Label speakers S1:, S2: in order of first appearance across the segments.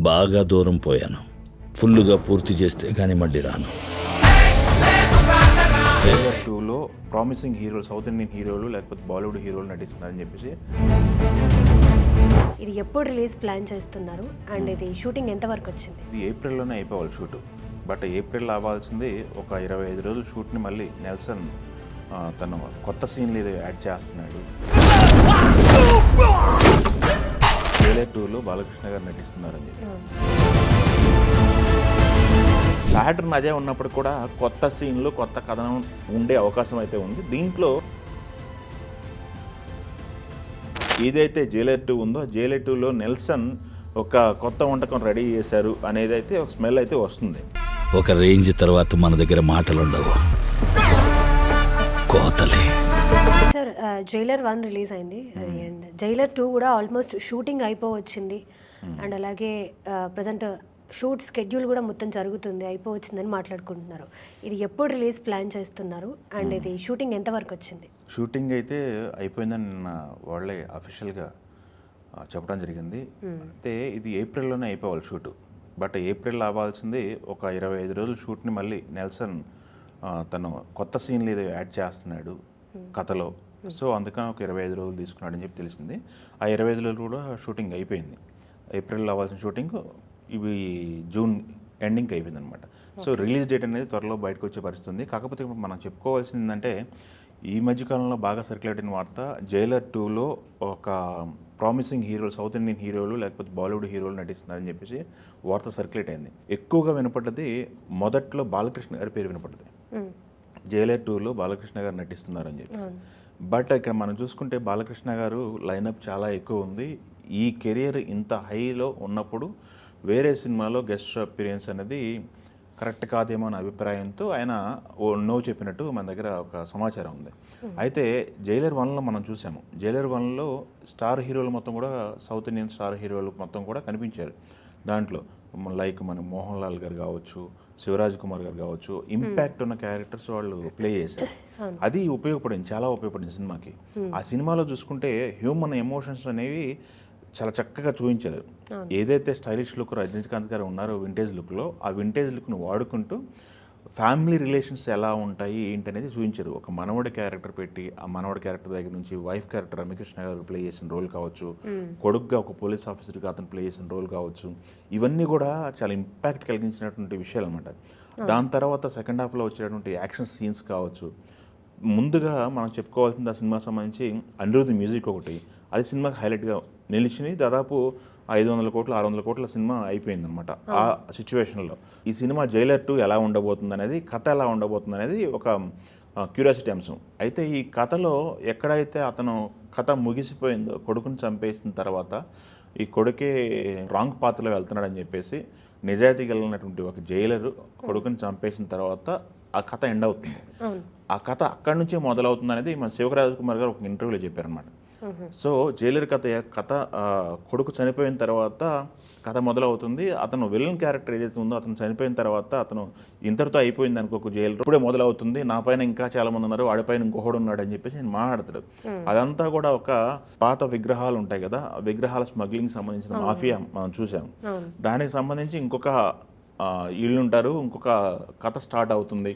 S1: బాగా దూరం పోయాను. ఫుల్లుగా పూర్తి చేస్తే కానీ మళ్ళీ రాను.
S2: ట్రైలర్ 2లో ప్రామిసింగ్ హీరోలు, సౌత్ ఇండియన్ హీరోలు లేకపోతే బాలీవుడ్ హీరోలు నటిస్తున్నారని చెప్పేసి.
S3: ఇది ఎప్పుడు రిలీజ్ ప్లాన్ చేస్తున్నారు అండ్ ఇది షూటింగ్ ఎంత వరకు వచ్చింది?
S2: ఇది ఏప్రిల్లోనే అయిపోవాలి షూట్. బట్ ఏప్రిల్ అవ్వాల్సింది ఒక 25 రోజులు షూట్ని మళ్ళీ నెల్సన్ తను కొత్త సీన్లు ఇది యాడ్ చేస్తున్నాడు. ట్రైలర్ 2లో బాలకృష్ణ గారు నటిస్తున్నారని చెప్పి. ప్యాటర్న్ అదే ఉన్నప్పుడు కూడా కొత్త సీన్లు, కొత్త కథనం ఉండే అవకాశం అయితే ఉంది. దీంట్లో ఏదైతే జైలర్ 2 ఉందో, జైలర్ 2లో నెల్సన్ ఒక కొత్త వంటకం రెడీ చేశారు అనేది అయితే ఒక స్మెల్ అయితే వస్తుంది.
S1: ఒక రేంజ్ తర్వాత మన దగ్గర మాటలుండవు, కోతలే.
S3: సార్ జైలర్ 1 రిలీజ్ అయింది అండ్ జైలర్ 2 కూడా ఆల్మోస్ట్ షూటింగ్ అయిపోవచ్చింది అండ్ అలాగే ప్రజెంట్ షూట్ స్కెడ్యూల్ కూడా మొత్తం జరుగుతుంది, అయిపోవచ్చిందని మాట్లాడుకుంటున్నారు. ఇది ఎప్పుడు రిలీజ్ ప్లాన్ చేస్తున్నారు అండ్ ఇది షూటింగ్ ఎంత వరకు వచ్చింది?
S2: షూటింగ్ అయితే అయిపోయిందని నిన్న వాళ్ళే అఫీషియల్గా చెప్పడం జరిగింది. అయితే ఇది ఏప్రిల్లోనే అయిపోవాలి షూటు. బట్ ఏప్రిల్ అవ్వాల్సింది ఒక 25 రోజులు షూట్ని మళ్ళీ నెల్సన్ తను కొత్త సీన్లు ఏదో యాడ్ చేస్తున్నాడు కథలో. సో అందుకని ఒక 25 రోజులు తీసుకున్నాడని చెప్పి తెలిసింది. ఆ 25 రోజులు కూడా షూటింగ్ అయిపోయింది. ఏప్రిల్ అవ్వాల్సిన షూటింగ్ ఇవి జూన్ ఎండింగ్కి అయిపోయింది అనమాట. సో రిలీజ్ డేట్ అనేది త్వరలో బయటకు వచ్చే పరిస్థితి ఉంది. కాకపోతే ఇప్పుడు మనం చెప్పుకోవాల్సింది ఏంటంటే, ఈ మధ్యకాలంలో బాగా సర్క్యులేట్ అయిన వార్త, జైలర్ 2లో ఒక ప్రామిసింగ్ హీరోలు, సౌత్ ఇండియన్ హీరోలు లేకపోతే బాలీవుడ్ హీరోలు నటిస్తున్నారని చెప్పేసి వార్త సర్క్యులేట్ అయింది. ఎక్కువగా వినపడ్డది మొదట్లో బాలకృష్ణ గారి పేరు వినపడ్డది. జైలర్ 2లో బాలకృష్ణ గారు నటిస్తున్నారని చెప్పి. బట్ ఇక్కడ మనం చూసుకుంటే బాలకృష్ణ గారు లైనప్ చాలా ఎక్కువ ఉంది. ఈ కెరియర్ ఇంత హైలో ఉన్నప్పుడు వేరే సినిమాలో గెస్ట్ అపీరియన్స్ అనేది కరెక్ట్ కాదేమో అనే అభిప్రాయంతో ఆయన నో చెప్పినట్టు మన దగ్గర ఒక సమాచారం ఉంది. అయితే జైలర్ 1లో మనం చూసాము. జైలర్ 1లో స్టార్ హీరోలు మొత్తం కూడా, సౌత్ ఇండియన్ స్టార్ హీరోలు మొత్తం కూడా కనిపించారు దాంట్లో. లైక్ మన మోహన్ లాల్ గారు కావచ్చు, శివరాజ్ కుమార్ గారు కావచ్చు, ఇంపాక్ట్ ఉన్న క్యారెక్టర్స్ వాళ్ళు ప్లే చేశారు. అది ఉపయోగపడింది, చాలా ఉపయోగపడింది సినిమాకి. ఆ సినిమాలో చూసుకుంటే హ్యూమన్ ఎమోషన్స్ అనేవి చాలా చక్కగా చూపించారు. ఏదైతే స్టైలిష్ లుక్ రజనీకాంత్ గారు ఉన్నారో వింటేజ్ లుక్లో, ఆ వింటేజ్ లుక్ను వాడుకుంటూ ఫ్యామిలీ రిలేషన్స్ ఎలా ఉంటాయి ఏంటి అనేది చూపించారు. ఒక మనవడి క్యారెక్టర్ పెట్టి, ఆ మనవడి క్యారెక్టర్ దగ్గర నుంచి వైఫ్ క్యారెక్టర్ రమ్యకృష్ణ గారు ప్లే చేసిన రోల్ కావచ్చు, కొడుకుగా ఒక పోలీస్ ఆఫీసర్గా అతను ప్లే చేసిన రోల్ కావచ్చు, ఇవన్నీ కూడా చాలా ఇంపాక్ట్ కలిగించినటువంటి విషయాలు అనమాట. దాని తర్వాత సెకండ్ హాఫ్లో వచ్చేటువంటి యాక్షన్ సీన్స్ కావచ్చు. ముందుగా మనం చెప్పుకోవాల్సింది ఆ సినిమాకి సంబంధించి అనిరుద్ధ్ మ్యూజిక్ ఒకటి, అది సినిమాకి హైలైట్గా నిలిచింది. దాదాపు 500 కోట్లు 600 కోట్ల సినిమా అయిపోయింది అనమాట ఆ సిచ్యువేషన్లో. ఈ సినిమా జైలర్ 2 ఎలా ఉండబోతుంది అనేది, కథ ఎలా ఉండబోతుంది అనేది ఒక క్యూరియాసిటీ అంశం. అయితే ఈ కథలో ఎక్కడైతే అతను కథ ముగిసిపోయిందో, కొడుకుని చంపేసిన తర్వాత ఈ కొడుకే రాంగ్ పాత్రలో వెళ్తున్నాడని చెప్పేసి నిజాయితీ కలిగినటువంటి ఒక జైలరు కొడుకుని చంపేసిన తర్వాత ఆ కథ ఎండ్ అవుతుంది. ఆ కథ అక్కడి నుంచే మొదలవుతుంది అనేది మన శివరాజ్ కుమార్ గారు ఒక ఇంటర్వ్యూలో చెప్పారనమాట. సో జైలర్ కథ కొడుకు చనిపోయిన తర్వాత కథ మొదలవుతుంది. అతను విలన్ క్యారెక్టర్ ఏదైతే ఉందో అతను చనిపోయిన తర్వాత అతను ఇంతటితో అయిపోయింది అనుకోకు, జైలర్ ఇప్పుడే మొదలవుతుంది, నా పైన ఇంకా చాలా మంది ఉన్నారు, వాడిపైన ఇంకొకడు ఉన్నాడు అని చెప్పేసి నేను మాట్లాడతాడు. అదంతా కూడా ఒక పాత విగ్రహాలు ఉంటాయి కదా, ఆ విగ్రహాల స్మగ్లింగ్ సంబంధించిన మాఫియా మనం చూసాం. దానికి సంబంధించి ఇంకొక వీళ్ళు ఉంటారు, ఇంకొక కథ స్టార్ట్ అవుతుంది.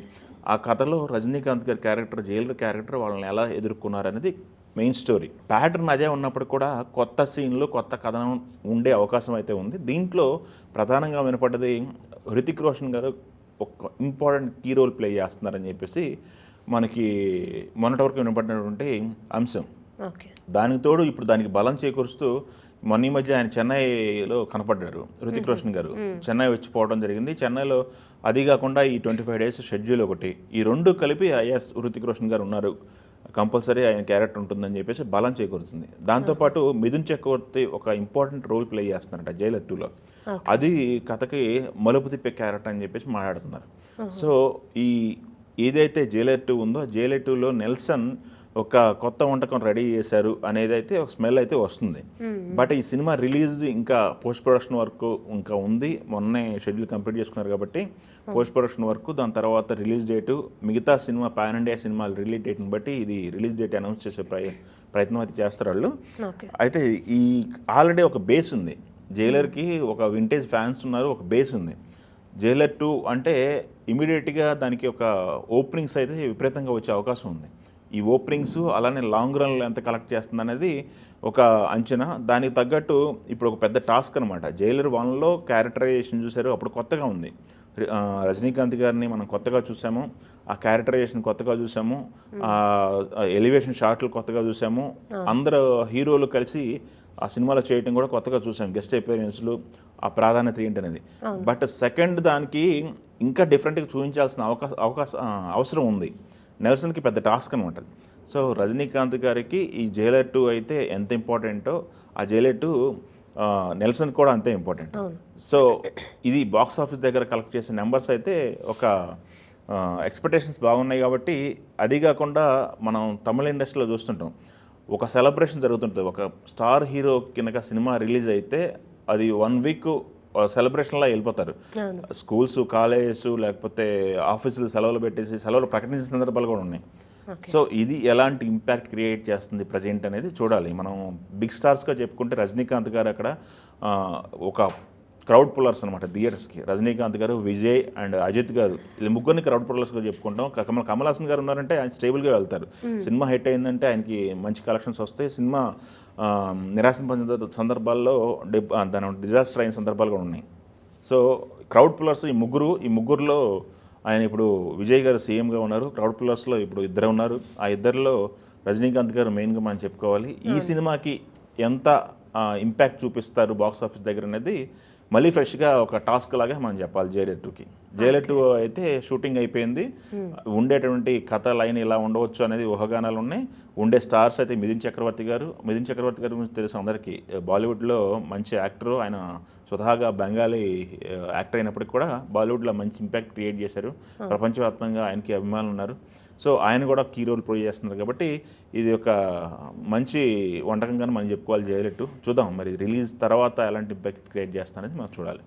S2: ఆ కథలో రజనీకాంత్ గారి క్యారెక్టర్, జైలర్ క్యారెక్టర్ వాళ్ళని ఎలా ఎదుర్కొన్నారనేది మెయిన్ స్టోరీ. ప్యాటర్న్ అదే ఉన్నప్పుడు కూడా కొత్త సీన్లు, కొత్త కథనం ఉండే అవకాశం అయితే ఉంది. దీంట్లో ప్రధానంగా వినపడ్డది హృతిక్ రోషన్ గారు ఒక ఇంపార్టెంట్ కీ రోల్ ప్లే చేస్తున్నారని చెప్పేసి మనకి మొన్నటి వరకు వినపడినటువంటి అంశం. దానికి తోడు ఇప్పుడు దానికి బలం చేకూరుస్తూ మొన్న ఈ మధ్య ఆయన చెన్నైలో కనపడ్డారు. హృతిక్ రోషన్ గారు చెన్నై వచ్చి పోవడం జరిగింది. చెన్నైలో అది కాకుండా ఈ 25 డేస్ షెడ్యూల్ ఒకటి, ఈ రెండు కలిపి ఐఎస్ హృతిక్ రోషన్ గారు ఉన్నారు, కంపల్సరీ ఆయన క్యారెక్టర్ ఉంటుందని చెప్పేసి బలం చేకూరుతుంది. దాంతోపాటు మిథున్ చక్రవర్తి ఒక ఇంపార్టెంట్ రోల్ ప్లే చేస్తున్నారట జైలర్ 2లో. అది కథకి మలుపు తిప్పే క్యారెక్టర్ అని చెప్పేసి మాట్లాడుతున్నారు. సో ఈ ఏదైతే జైలర్ 2 ఉందో, జైలర్ 2లో నెల్సన్ ఒక కొత్త వంటకం రెడీ చేశారు అనేది అయితే ఒక స్మెల్ అయితే వస్తుంది. బట్ ఈ సినిమా రిలీజ్ ఇంకా పోస్ట్ ప్రొడక్షన్ వర్క్ ఇంకా ఉంది. మొన్నే షెడ్యూల్ కంప్లీట్ చేసుకున్నారు కాబట్టి పోస్ట్ ప్రొడక్షన్ వర్క్, దాని తర్వాత రిలీజ్ డేటు, మిగతా సినిమా పాన్ ఇండియా సినిమాలు రిలీజ్ డేట్ని బట్టి ఇది రిలీజ్ డేట్ అనౌన్స్ చేసే ప్రయత్నం అయితే చేస్తారు వాళ్ళు. అయితే ఈ ఆల్రెడీ ఒక బేస్ ఉంది. జైలర్కి ఒక వింటేజ్ ఫ్యాన్స్ ఉన్నారు, ఒక బేస్ ఉంది. జైలర్ 2 అంటే ఇమీడియట్గా దానికి ఒక ఓపెనింగ్స్ అయితే విపరీతంగా వచ్చే అవకాశం ఉంది. ఈ ఓపెనింగ్స్ అలానే లాంగ్ రన్లో ఎంత కలెక్ట్ చేస్తుంది అనేది ఒక అంచనా. దానికి తగ్గట్టు ఇప్పుడు ఒక పెద్ద టాస్క్ అనమాట. జైలర్ 1లో క్యారెక్టరైజేషన్ చూశారు, అప్పుడు కొత్తగా ఉంది. రజనీకాంత్ గారిని మనం కొత్తగా చూసాము, ఆ క్యారెక్టరైజేషన్ కొత్తగా చూసాము, ఎలివేషన్ షాట్లు కొత్తగా చూసాము, అందరు హీరోలు కలిసి ఆ సినిమాలో చేయటం కూడా కొత్తగా చూసాం, గెస్ట్ అపియరెన్స్లు, ఆ ప్రాధాన్యత ఏంటనేది. బట్ సెకండ్ దానికి ఇంకా డిఫరెంట్గా చూపించాల్సిన అవసరం ఉంది. నెల్సన్కి పెద్ద టాస్క్ అనమాట. సో రజనీకాంత్ గారికి ఈ జైలర్ 2 అయితే ఎంత ఇంపార్టెంటో, ఆ జైలర్ 2 నెల్సన్ కూడా అంతే ఇంపార్టెంట్. సో ఇది బాక్స్ ఆఫీస్ దగ్గర కలెక్ట్ చేసే నెంబర్స్ అయితే ఒక ఎక్స్పెక్టేషన్స్ బాగున్నాయి. కాబట్టి అది కాకుండా మనం తమిళ ఇండస్ట్రీలో చూస్తుంటాం, ఒక సెలబ్రేషన్ జరుగుతుంటుంది. ఒక స్టార్ హీరో కింద సినిమా రిలీజ్ అయితే అది 1 వీక్ సెలబ్రేషన్లా వెళ్ళిపోతారు. స్కూల్స్, కాలేజెస్, లేకపోతే ఆఫీసులు సెలవులు పెట్టేసి సెలవులు ప్రకటించిన సందర్భాలు కూడా ఉన్నాయి. సో ఇది ఎలాంటి ఇంపాక్ట్ క్రియేట్ చేస్తుంది ప్రజెంట్ అనేది చూడాలి. మనం బిగ్ స్టార్స్గా చెప్పుకుంటే రజనీకాంత్ గారు అక్కడ ఒక క్రౌడ్ పుల్లర్స్ అనమాట థియేటర్స్కి. రజనీకాంత్ గారు, విజయ్ అండ్ అజిత్ గారు, వీళ్ళు ముగ్గురిని క్రౌడ్ పుల్లర్స్గా చెప్పుకుంటాం. కమల్ హాసన్ గారు ఉన్నారంటే ఆయన స్టేబుల్గా వెళ్తారు. సినిమా హిట్ అయిందంటే ఆయనకి మంచి కలెక్షన్స్ వస్తాయి. సినిమా నిరాశ పొందిన సందర్భాల్లో దాని డిజాస్టర్ అయిన సందర్భాలు కూడా ఉన్నాయి. సో క్రౌడ్ పుల్లర్స్ ఈ ముగ్గురులో ఆయన ఇప్పుడు విజయ్ గారు సీఎంగా ఉన్నారు. క్రౌడ్ పుల్లర్స్లో ఇప్పుడు ఇద్దరు ఉన్నారు. ఆ ఇద్దరిలో రజనీకాంత్ గారు మెయిన్గా మనం చెప్పుకోవాలి. ఈ సినిమాకి ఎంత ఇంపాక్ట్ చూపిస్తారు బాక్స్ ఆఫీస్ దగ్గర అనేది మళ్ళీ ఫ్రెష్గా ఒక టాస్క్ లాగా మనం చెప్పాలి జైలర్ 2కి. జైలర్ 2 అయితే షూటింగ్ అయిపోయింది. ఉండేటువంటి కథ లైన్ ఇలా ఉండవచ్చు అనేది ఊహాగానాలు ఉన్నాయి. ఉండే స్టార్స్ అయితే మిథున్ చక్రవర్తి గారు గురించి తెలుసు అందరికీ. బాలీవుడ్లో మంచి యాక్టరు ఆయన. స్వతహాగా బెంగాలీ యాక్టర్ అయినప్పటికీ కూడా బాలీవుడ్లో మంచి ఇంపాక్ట్ క్రియేట్ చేశారు. ప్రపంచవ్యాప్తంగా ఆయనకి అభిమానులు ఉన్నారు. సో ఆయన కూడా కీ రోల్ ప్లే చేస్తున్నారు. కాబట్టి ఇది ఒక మంచి వంటకంగానే మనం చెప్పుకోవాలి జైలర్ 2. చూద్దాం మరి రిలీజ్ తర్వాత ఎలాంటి ఇంపాక్ట్ క్రియేట్ చేస్తా అనేది మనం చూడాలి.